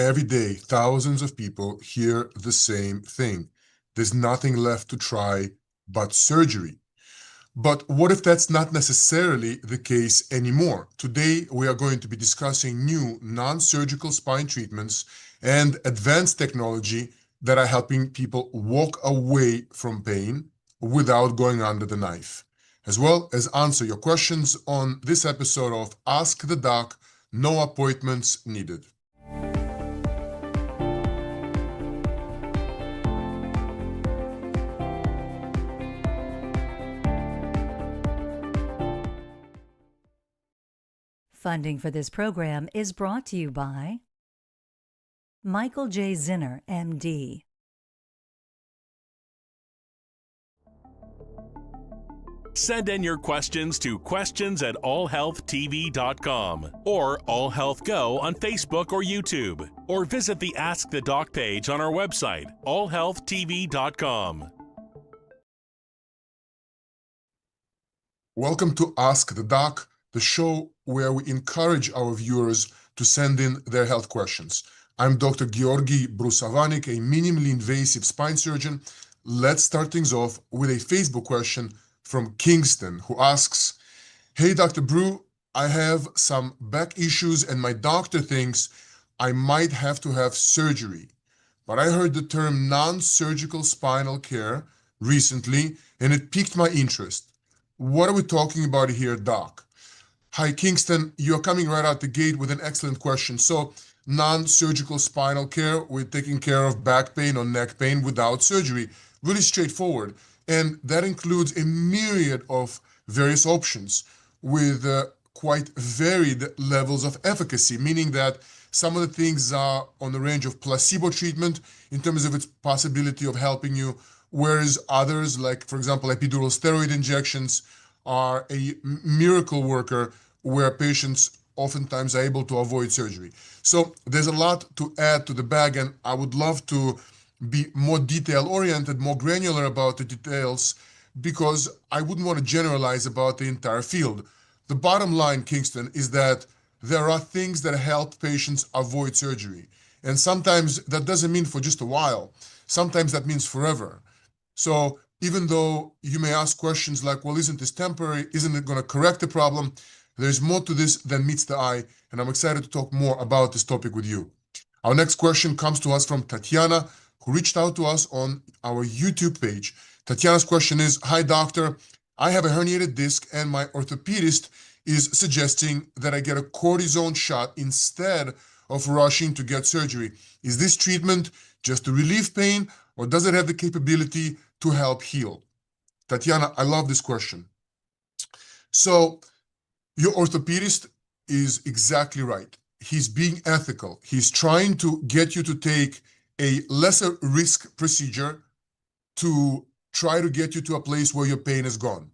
Every day, thousands of people hear the same thing. There's nothing left to try but surgery. But what if that's not necessarily the case anymore? Today, we are going to be discussing new non-surgical spine treatments and advanced technology that are helping people walk away from pain without going under the knife, as well as answer your questions on this episode of Ask the Doc, No Appointments Needed. Funding for this program is brought to you by Michael J. Zinner, MD. Send in your questions to questions@allhealthtv.com or AllHealthGo on Facebook or YouTube, or visit the Ask the Doc page on our website, allhealthtv.com. Welcome to Ask the Doc, the show where we encourage our viewers to send in their health questions. I'm Dr. Georgiy Brusovanik, a minimally invasive spine surgeon. Let's start things off with a Facebook question from Kingston, who asks, "Hey, Dr. Brew, I have some back issues and my doctor thinks I might have to have surgery. But I heard the term non-surgical spinal care recently and it piqued my interest. What are we talking about here, Doc?" Hi, Kingston. You're coming right out the gate with an excellent question. So, non-surgical spinal care, we're taking care of back pain or neck pain without surgery. Really straightforward. And that includes a myriad of various options with quite varied levels of efficacy, meaning that some of the things are on the range of placebo treatment in terms of its possibility of helping you, whereas others, like, for example, epidural steroid injections, are a miracle worker where patients oftentimes are able to avoid surgery. So there's a lot to add to the bag, and I would love to be more detail-oriented, more granular about the details, because I wouldn't want to generalize about the entire field. The bottom line, Kingston, is that there are things that help patients avoid surgery. And sometimes that doesn't mean for just a while. Sometimes that means forever. So even though you may ask questions like, well, isn't this temporary? Isn't it going to correct the problem? There's more to this than meets the eye, and I'm excited to talk more about this topic with you. Our next question comes to us from Tatiana, who reached out to us on our YouTube page. Tatiana's question is, "Hi, doctor. I have a herniated disc, and my orthopedist is suggesting that I get a cortisone shot instead of rushing to get surgery. Is this treatment just to relieve pain, or does it have the capability to help heal?" Tatiana, I love this question. So your orthopedist is exactly right. He's being ethical. He's trying to get you to take a lesser risk procedure to try to get you to a place where your pain is gone.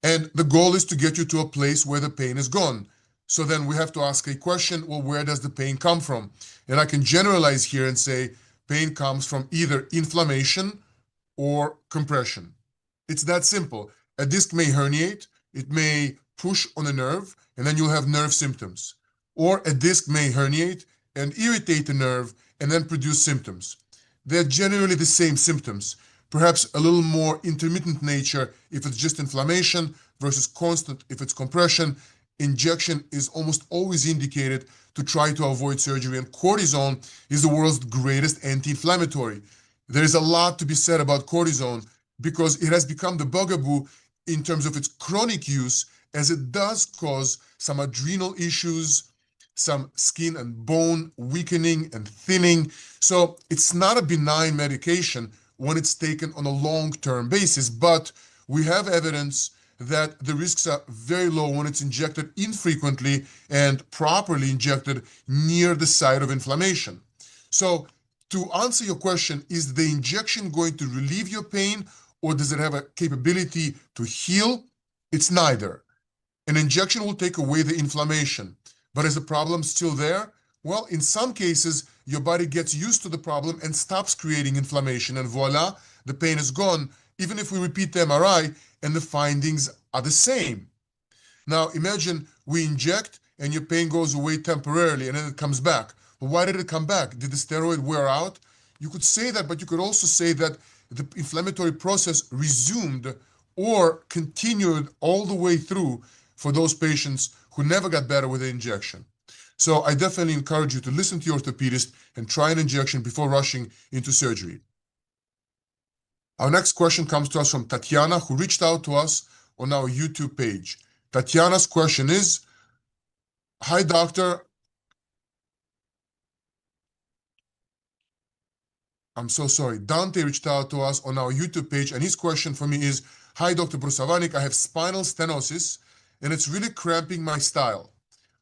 And the goal is to get you to a place where the pain is gone. So then we have to ask a question, well, where does the pain come from? And I can generalize here and say pain comes from either inflammation or compression. It's that simple. A disc may herniate, it may push on a nerve, and then you'll have nerve symptoms. Or a disc may herniate and irritate the nerve and then produce symptoms. They're generally the same symptoms, perhaps a little more intermittent nature if it's just inflammation versus constant if it's compression. Injection is almost always indicated to try to avoid surgery, and cortisone is the world's greatest anti-inflammatory. There is a lot to be said about cortisone because it has become the bugaboo in terms of its chronic use, as it does cause some adrenal issues, some skin and bone weakening and thinning. So it's not a benign medication when it's taken on a long-term basis, but we have evidence that the risks are very low when it's injected infrequently and properly injected near the site of inflammation. So to answer your question, is the injection going to relieve your pain or does it have a capability to heal? It's neither. An injection will take away the inflammation, but is the problem still there? Well, in some cases, your body gets used to the problem and stops creating inflammation, and voila, the pain is gone, even if we repeat the MRI and the findings are the same. Now, imagine we inject and your pain goes away temporarily and then it comes back. But why did it come back? Did the steroid wear out? You could say that, but you could also say that the inflammatory process resumed or continued all the way through for those patients who never got better with the injection. So I definitely encourage you to listen to your orthopedist and try an injection before rushing into surgery. Our next question comes to us from Tatiana, who reached out to us on our YouTube page. Tatiana's question is, hi, doctor. I'm so sorry. Dante reached out to us on our YouTube page, and his question for me is, hi, Dr. Brusovanik, I have spinal stenosis, and it's really cramping my style.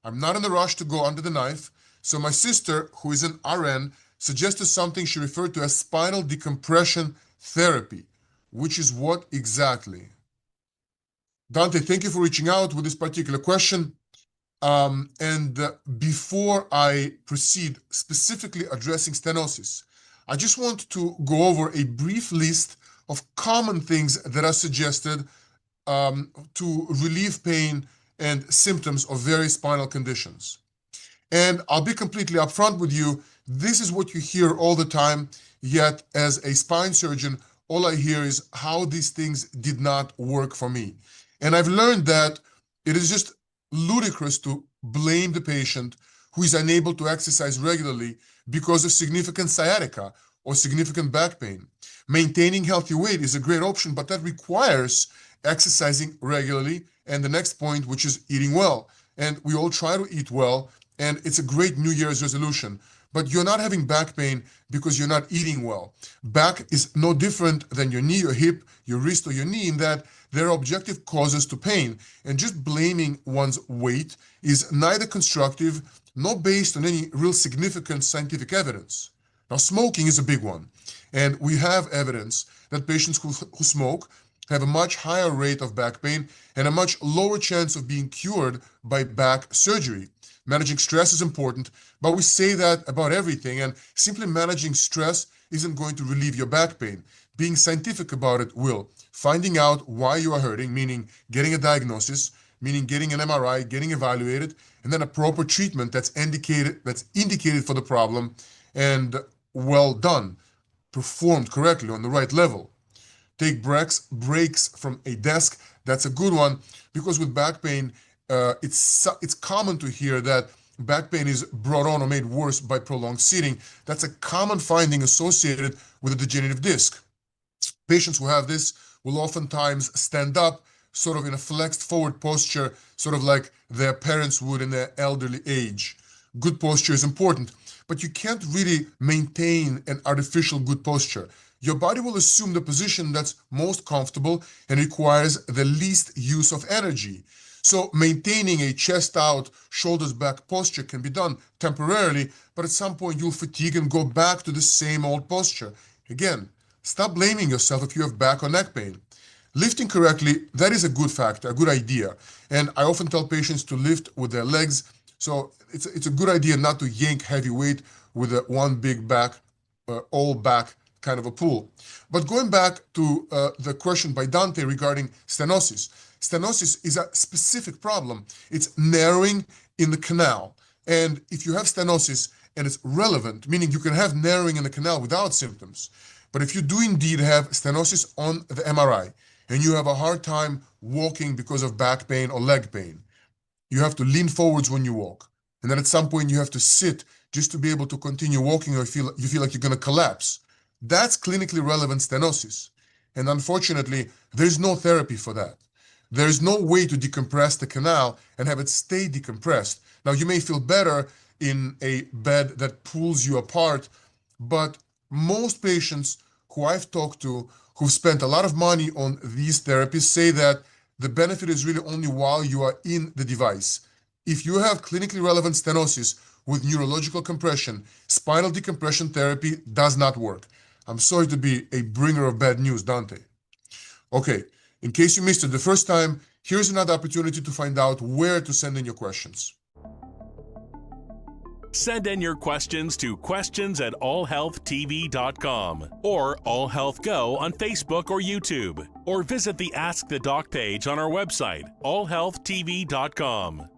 I'm not in a rush to go under the knife, so my sister, who is an RN, suggested something she referred to as spinal decompression therapy, which is what exactly? Dante, thank you for reaching out with this particular question. Before I proceed specifically addressing stenosis, I just want to go over a brief list of common things that are suggested to relieve pain and symptoms of various spinal conditions. And I'll be completely upfront with you, this is what you hear all the time, yet as a spine surgeon, all I hear is how these things did not work for me. And I've learned that it is just ludicrous to blame the patient who is unable to exercise regularly because of significant sciatica or significant back pain. Maintaining healthy weight is a great option, but that requires exercising regularly. And the next point, which is eating well. And we all try to eat well, and it's a great New Year's resolution. But you're not having back pain because you're not eating well. Back is no different than your knee, your hip, your wrist, or your knee in that there are objective causes to pain. And just blaming one's weight is neither constructive nor based on any real significant scientific evidence. Now, smoking is a big one. And we have evidence that patients who smoke have a much higher rate of back pain and a much lower chance of being cured by back surgery. Managing stress is important, but we say that about everything, and simply managing stress isn't going to relieve your back pain. Being scientific about it will. Finding out why you are hurting, meaning getting a diagnosis, meaning getting an MRI, getting evaluated, and then a proper treatment that's indicated for the problem and well done, performed correctly on the right level. Take breaks from a desk. That's a good one, because with back pain, it's common to hear that back pain is brought on or made worse by prolonged sitting. That's a common finding associated with a degenerative disc. Patients who have this will oftentimes stand up sort of in a flexed forward posture, sort of like their parents would in their elderly age. Good posture is important, but you can't really maintain an artificial good posture. Your body will assume the position that's most comfortable and requires the least use of energy. So maintaining a chest out, shoulders back posture can be done temporarily, but at some point you'll fatigue and go back to the same old posture. Again, stop blaming yourself if you have back or neck pain. Lifting correctly, that is a good factor, a good idea. And I often tell patients to lift with their legs. So it's a good idea not to yank heavy weight with a one big back, all back kind of a pull. But going back to the question by Dante regarding stenosis. Stenosis is a specific problem. It's narrowing in the canal. And if you have stenosis and it's relevant, meaning you can have narrowing in the canal without symptoms, but if you do indeed have stenosis on the MRI and you have a hard time walking because of back pain or leg pain, you have to lean forwards when you walk. And then at some point you have to sit just to be able to continue walking, or you feel like you're going to collapse. That's clinically relevant stenosis. And unfortunately, there's no therapy for that. There's no way to decompress the canal and have it stay decompressed. Now, you may feel better in a bed that pulls you apart, but most patients who I've talked to who've spent a lot of money on these therapies say that the benefit is really only while you are in the device. If you have clinically relevant stenosis with neurological compression, spinal decompression therapy does not work. I'm sorry to be a bringer of bad news, Dante. Okay, in case you missed it the first time, here's another opportunity to find out where to send in your questions. Send in your questions to questions@allhealthtv.com or AllHealthGo on Facebook or YouTube, or visit the Ask the Doc page on our website, allhealthtv.com.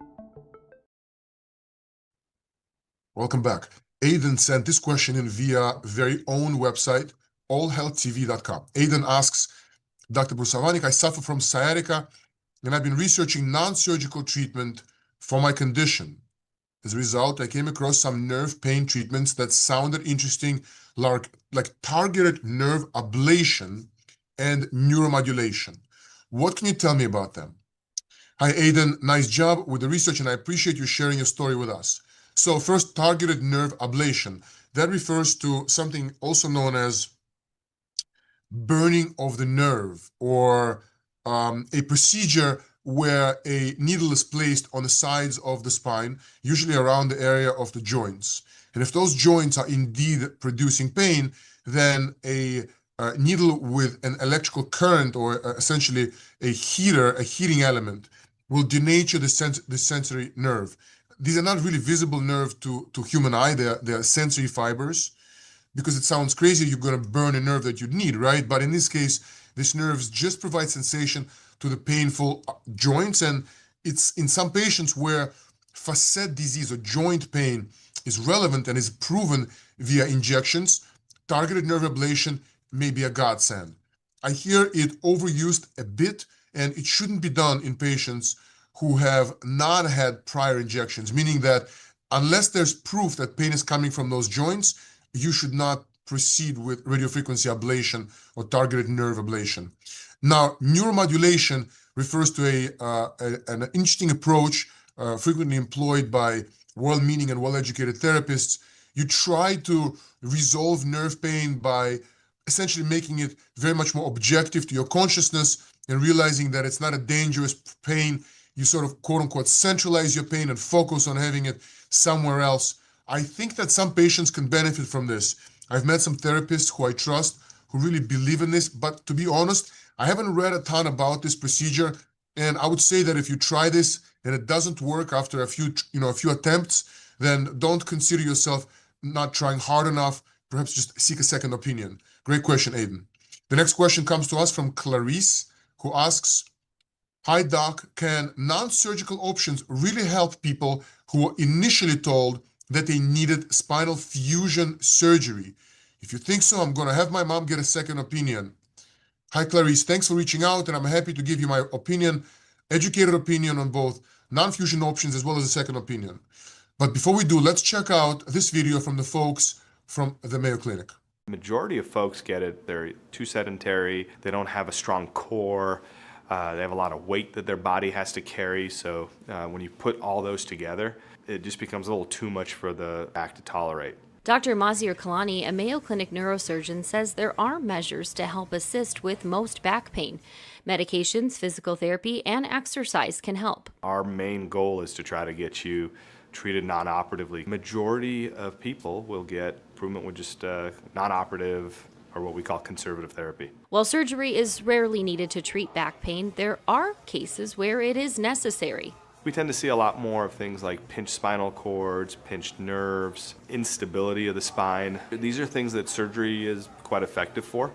Welcome back. Aiden sent this question in via very own website, allhealthtv.com. Aiden asks, Dr. Brusovanik, I suffer from sciatica and I've been researching non-surgical treatment for my condition. As a result, I came across some nerve pain treatments that sounded interesting, like targeted nerve ablation and neuromodulation. What can you tell me about them? Hi, Aiden. Nice job with the research, and I appreciate you sharing your story with us. So first, targeted nerve ablation. That refers to something also known as burning of the nerve, or a procedure where a needle is placed on the sides of the spine, usually around the area of the joints. And if those joints are indeed producing pain, then a needle with an electrical current, or essentially a heating element, will denature the sensory nerve. These are not really visible nerve to human eye. They're sensory fibers. Because it sounds crazy, you're going to burn a nerve that you need, right? But in this case, this nerves just provide sensation to the painful joints. And it's in some patients where facet disease or joint pain is relevant and is proven via injections, targeted nerve ablation may be a godsend. I hear it overused a bit, and it shouldn't be done in patients who have not had prior injections, meaning that unless there's proof that pain is coming from those joints, you should not proceed with radiofrequency ablation or targeted nerve ablation. Now, neuromodulation refers to an interesting approach frequently employed by well-meaning and well-educated therapists. You try to resolve nerve pain by essentially making it very much more objective to your consciousness and realizing that it's not a dangerous pain. You sort of, quote unquote, centralize your pain and focus on having it somewhere else. I think that some patients can benefit from this. I've met some therapists who I trust who really believe in this, but to be honest, I haven't read a ton about this procedure. And I would say that if you try this and it doesn't work after a few attempts, then don't consider yourself not trying hard enough. Perhaps just seek a second opinion. Great question, Aiden. The next question comes to us from Clarice, who asks, hi, Doc, can non-surgical options really help people who were initially told that they needed spinal fusion surgery? If you think so, I'm going to have my mom get a second opinion. Hi, Clarice. Thanks for reaching out, and I'm happy to give you my opinion, educated opinion on both non-fusion options as well as a second opinion. But before we do, let's check out this video from the folks from the Mayo Clinic. Majority of folks get it. They're too sedentary. They don't have a strong core. They have a lot of weight that their body has to carry. So when you put all those together, it just becomes a little too much for the back to tolerate. Dr. Mazir Kalani, a Mayo Clinic neurosurgeon, says there are measures to help assist with most back pain. Medications, physical therapy, and exercise can help. Our main goal is to try to get you treated non-operatively. Majority of people will get improvement with just non-operative, or what we call conservative therapy. While surgery is rarely needed to treat back pain, there are cases where it is necessary. We tend to see a lot more of things like pinched spinal cords, pinched nerves, instability of the spine. These are things that surgery is quite effective for.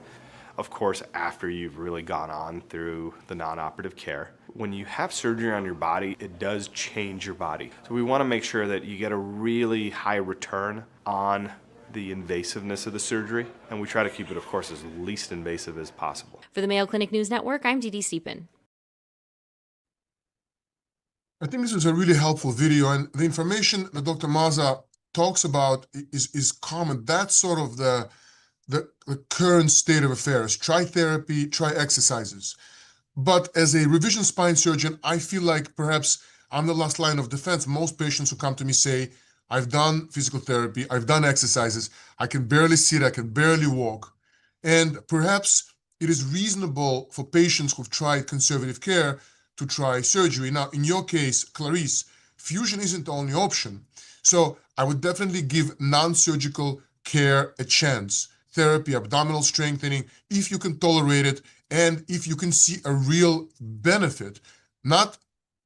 Of course, after you've really gone on through the non-operative care. When you have surgery on your body, it does change your body. So we want to make sure that you get a really high return on the invasiveness of the surgery, and we try to keep it, of course, as least invasive as possible. For the Mayo Clinic News Network, I'm Dee Dee Stephen. I think this is a really helpful video, and the information that Dr. Maza talks about is common. That's sort of the current state of affairs. Try therapy, try exercises. But as a revision spine surgeon, I feel like perhaps I'm the last line of defense. Most patients who come to me say, I've done physical therapy, I've done exercises, I can barely sit, I can barely walk. And perhaps it is reasonable for patients who've tried conservative care to try surgery. Now, in your case, Clarice, fusion isn't the only option. So I would definitely give non-surgical care a chance. Therapy, abdominal strengthening, if you can tolerate it, and if you can see a real benefit, not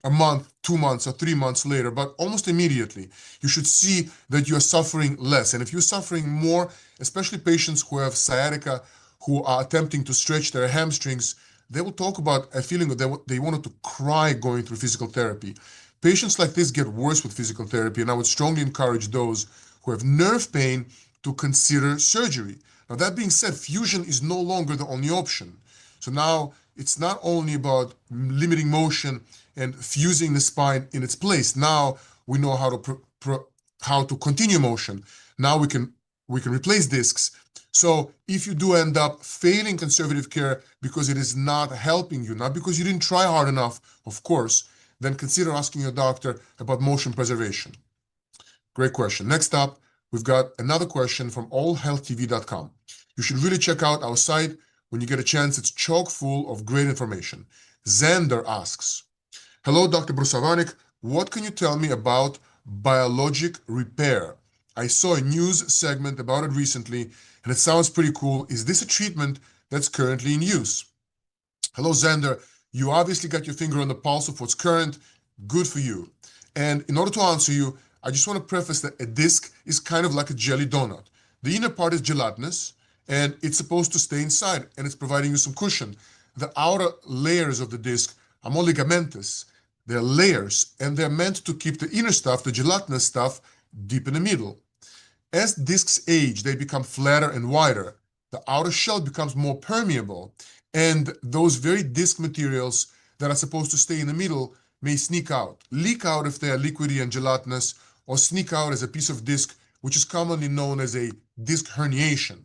a month, 2 months, or 3 months later, but almost immediately. You should see that you are suffering less. And if you're suffering more, especially patients who have sciatica, who are attempting to stretch their hamstrings, they will talk about a feeling that they wanted to cry going through physical therapy. Patients like this get worse with physical therapy, and I would strongly encourage those who have nerve pain to consider surgery. Now, that being said, fusion is no longer the only option. So now it's not only about limiting motion and fusing the spine in its place. Now we know how to continue motion. Now we can replace discs. So if you do end up failing conservative care because it is not helping you, not because you didn't try hard enough, of course, then consider asking your doctor about motion preservation. Great question. Next up, we've got another question from allhealthtv.com. You should really check out our site when you get a chance. It's chock full of great information. Xander asks, hello, Dr. Brusovanik. What can you tell me about biologic repair? I saw a news segment about it recently, and it sounds pretty cool. Is this a treatment that's currently in use? Hello, Xander. You obviously got your finger on the pulse of what's current. Good for you. And in order to answer you, I just want to preface that a disc is kind of like a jelly donut. The inner part is gelatinous, and it's supposed to stay inside, and it's providing you some cushion. The outer layers of the disc are more ligamentous. They're layers, and they're meant to keep the inner stuff, the gelatinous stuff, deep in the middle. As discs age, they become flatter and wider. The outer shell becomes more permeable, and those very disc materials that are supposed to stay in the middle may sneak out, leak out if they are liquidy and gelatinous, or sneak out as a piece of disc, which is commonly known as a disc herniation.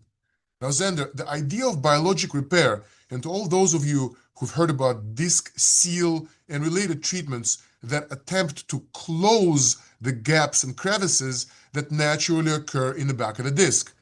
Now, Xander, the idea of biologic repair, and to all those of you who've heard about disc seal and related treatments that attempt to close the gaps and crevices that naturally occur in the back of the disc.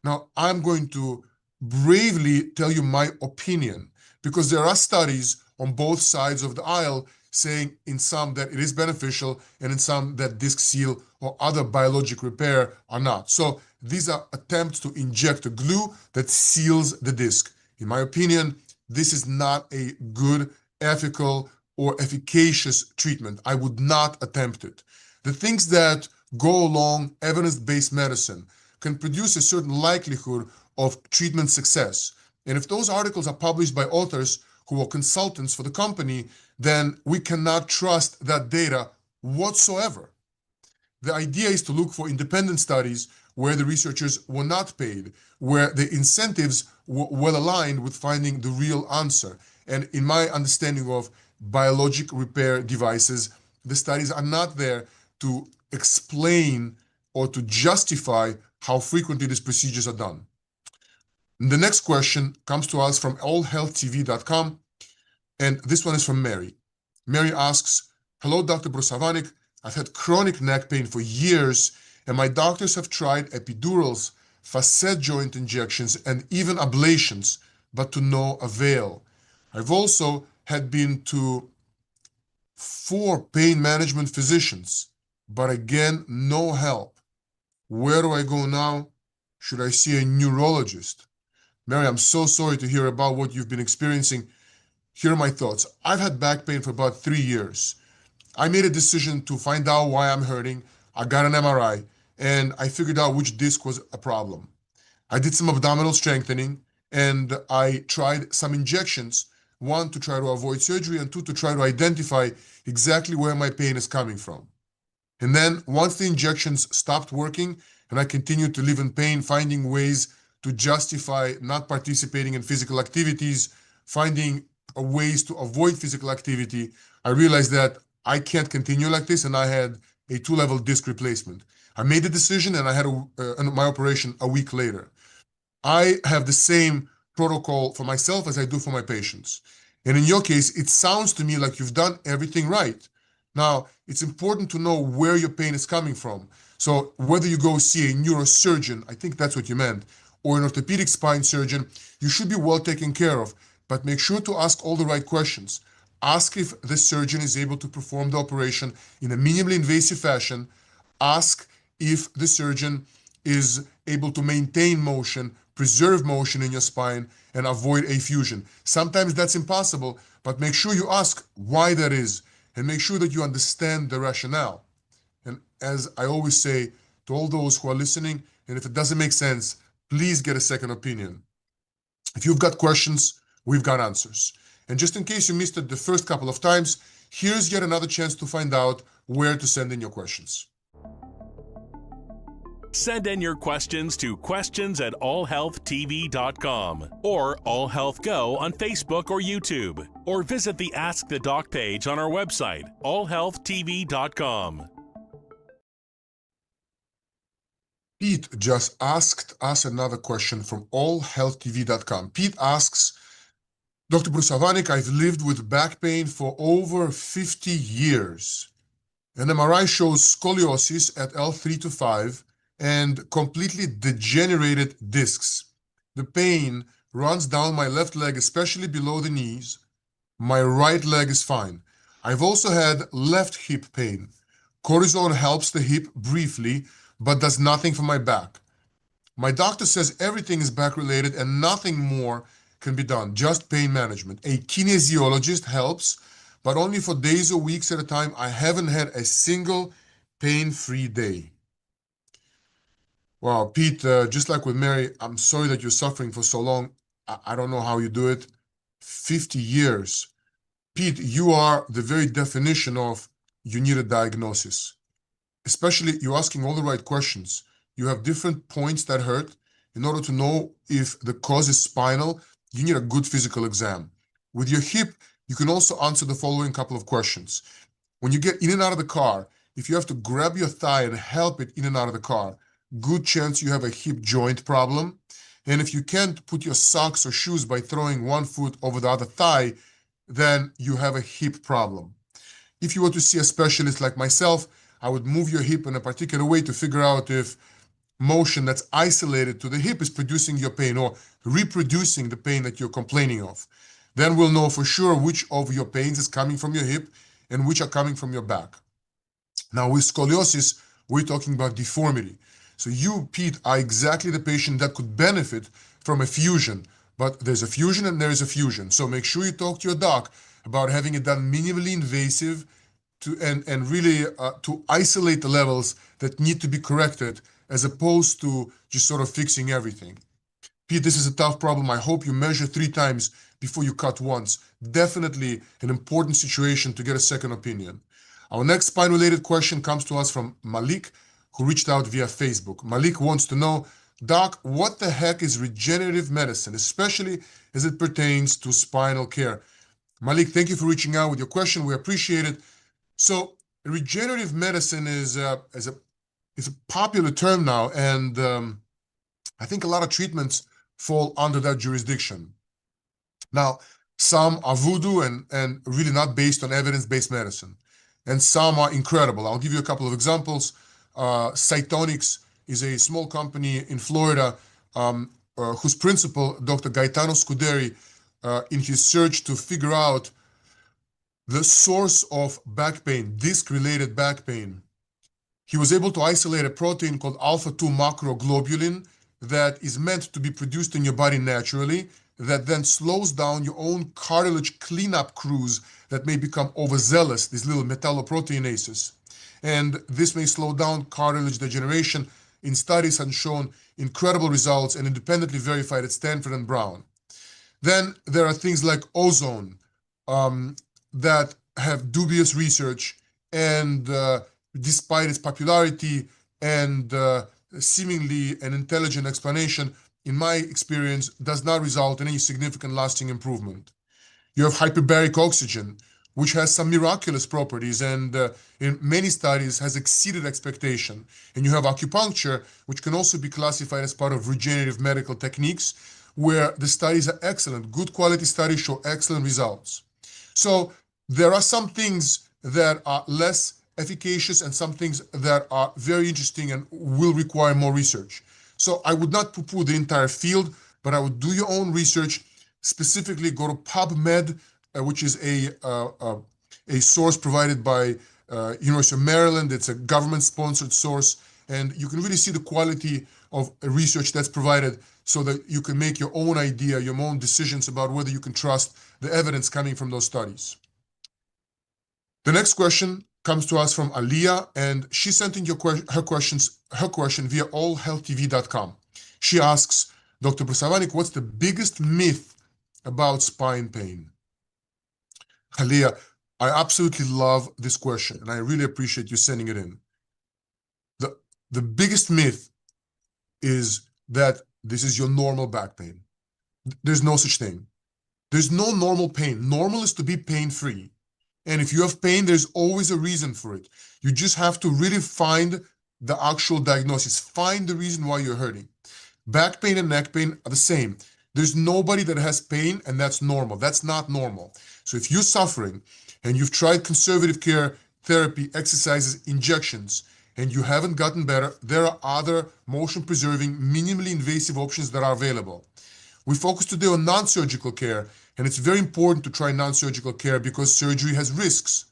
Now, I'm going to bravely tell you my opinion, because there are studies on both sides of the aisle saying in some that it is beneficial and in some that disc seal or other biologic repair are not. So these are attempts to inject a glue that seals the disc. In my opinion, this is not a good, ethical, or efficacious treatment. I would not attempt it. The things that go along evidence-based medicine can produce a certain likelihood of treatment success. And if those articles are published by authors who are consultants for the company, then we cannot trust that data whatsoever. The idea is to look for independent studies where the researchers were not paid, where the incentives were well aligned with finding the real answer. And in my understanding of biologic repair devices, the studies are not there to explain or to justify how frequently these procedures are done. The next question comes to us from allhealthtv.com, and this one is from Mary. Mary asks, hello, Dr. Brusovanik. I've had chronic neck pain for years, and my doctors have tried epidurals, facet joint injections, and even ablations, but to no avail. I've also had been to 4 pain management physicians, but again, no help. Where do I go now? Should I see a neurologist? Mary, I'm so sorry to hear about what you've been experiencing. Here are my thoughts. I've had back pain for about 3 years. I made a decision to find out why I'm hurting. I got an MRI, and I figured out which disc was a problem. I did some abdominal strengthening, and I tried some injections, 1 to try to avoid surgery, and 2 to try to identify exactly where my pain is coming from. And then once the injections stopped working and I continued to live in pain, finding ways to justify not participating in physical activities, finding ways to avoid physical activity, I realized that I can't continue like this, and I had a 2-level disc replacement. I made the decision, and I had my operation a week later. I have the same protocol for myself as I do for my patients. And in your case, it sounds to me like you've done everything right. Now, it's important to know where your pain is coming from. So whether you go see a neurosurgeon, I think that's what you meant, or an orthopedic spine surgeon, you should be well taken care of. But make sure to ask all the right questions. Ask if the surgeon is able to perform the operation in a minimally invasive fashion. Ask if the surgeon is able to maintain motion, preserve motion in your spine, and avoid a fusion. Sometimes that's impossible, but make sure you ask why that is, and make sure that you understand the rationale. And as I always say to all those who are listening, and if it doesn't make sense, please get a second opinion. If you've got questions, we've got answers. And just in case you missed it the first couple of times, here's yet another chance to find out where to send in your questions. Send in your questions to questions@allhealthtv.com or AllHealthGo on Facebook or YouTube, or visit the Ask the Doc page on our website, allhealthtv.com. Pete just asked us another question from allhealthtv.com. Pete asks, Dr. Brusovanik, I've lived with back pain for over 50 years. An MRI shows scoliosis at L3 to 5 and completely degenerated discs. The pain runs down my left leg, especially below the knees. My right leg is fine. I've also had left hip pain. Cortisone helps the hip briefly, but does nothing for my back. My doctor says everything is back related and nothing more can be done, just pain management. A kinesiologist helps, but only for days or weeks at a time. I haven't had a single pain-free day. Wow, Pete, just like with Mary, I'm sorry that you're suffering for so long. I don't know how you do it. 50 years. Pete, you are the very definition of you need a diagnosis. Especially, you're asking all the right questions. You have different points that hurt. In order to know if the cause is spinal, you need a good physical exam. With your hip, you can also answer the following couple of questions. When you get in and out of the car, if you have to grab your thigh and help it in and out of the car, good chance you have a hip joint problem. And if you can't put your socks or shoes by throwing one foot over the other thigh, then you have a hip problem. If you were to see a specialist like myself, I would move your hip in a particular way to figure out if motion that's isolated to the hip is producing your pain or reproducing the pain that you're complaining of. Then we'll know for sure which of your pains is coming from your hip and which are coming from your back. Now with scoliosis, we're talking about deformity. So you, Pete, are exactly the patient that could benefit from a fusion, but there's a fusion and there is a fusion. So make sure you talk to your doc about having it done minimally invasive and really to isolate the levels that need to be corrected as opposed to just sort of fixing everything. Pete, this is a tough problem. I hope you measure 3 times before you cut once. Definitely an important situation to get a second opinion. Our next spine-related question comes to us from Malik, who reached out via Facebook. Malik wants to know, Doc, what the heck is regenerative medicine, especially as it pertains to spinal care? Malik, thank you for reaching out with your question. We appreciate it. So regenerative medicine is a popular term now, and I think a lot of treatments fall under that jurisdiction. Now, some are voodoo and really not based on evidence-based medicine, and some are incredible. I'll give you a couple of examples. Cytonics is a small company in Florida whose principal, Dr. Gaetano Scuderi, in his search to figure out the source of back pain, disc-related back pain, he was able to isolate a protein called alpha-2 macroglobulin that is meant to be produced in your body naturally, that then slows down your own cartilage cleanup crews that may become overzealous, these little metalloproteinases. And this may slow down cartilage degeneration. In studies have shown incredible results and independently verified at Stanford and Brown. Then there are things like ozone that have dubious research, and despite its popularity and seemingly an intelligent explanation, in my experience, does not result in any significant lasting improvement. You have hyperbaric oxygen, which has some miraculous properties and in many studies has exceeded expectation. And you have acupuncture, which can also be classified as part of regenerative medical techniques, where the studies are excellent. Good quality studies show excellent results. So there are some things that are less efficacious and some things that are very interesting and will require more research. So I would not poo-poo the entire field, but I would do your own research. Specifically, go to PubMed, which is a source provided by University of Maryland. It's a government-sponsored source, and you can really see the quality of research that's provided so that you can make your own idea, your own decisions about whether you can trust the evidence coming from those studies. The next question comes to us from Aliyah, and she sent in her question via allhealthtv.com. She asks, Dr. Brusovanik, what's the biggest myth about spine pain? Aliyah, I absolutely love this question, and I really appreciate you sending it in. The biggest myth is that this is your normal back pain. There's no such thing. There's no normal pain. Normal is to be pain-free. And if you have pain, there's always a reason for it. You just have to really find the actual diagnosis, find the reason why you're hurting. Back pain and neck pain are the same. There's nobody that has pain and that's normal. That's not normal. So if you're suffering and you've tried conservative care, therapy, exercises, injections, and you haven't gotten better, there are other motion-preserving, minimally invasive options that are available. We focus today on non-surgical care, and it's very important to try non-surgical care because surgery has risks.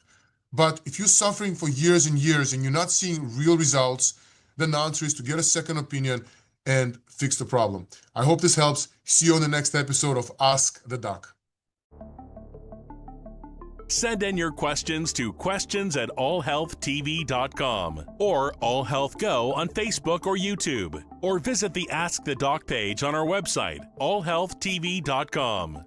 But if you're suffering for years and years and you're not seeing real results, then the answer is to get a second opinion and fix the problem. I hope this helps. See you on the next episode of Ask the Doc. Send in your questions to questions@allhealthtv.com or AllHealthGo on Facebook or YouTube, or visit the Ask the Doc page on our website, allhealthtv.com.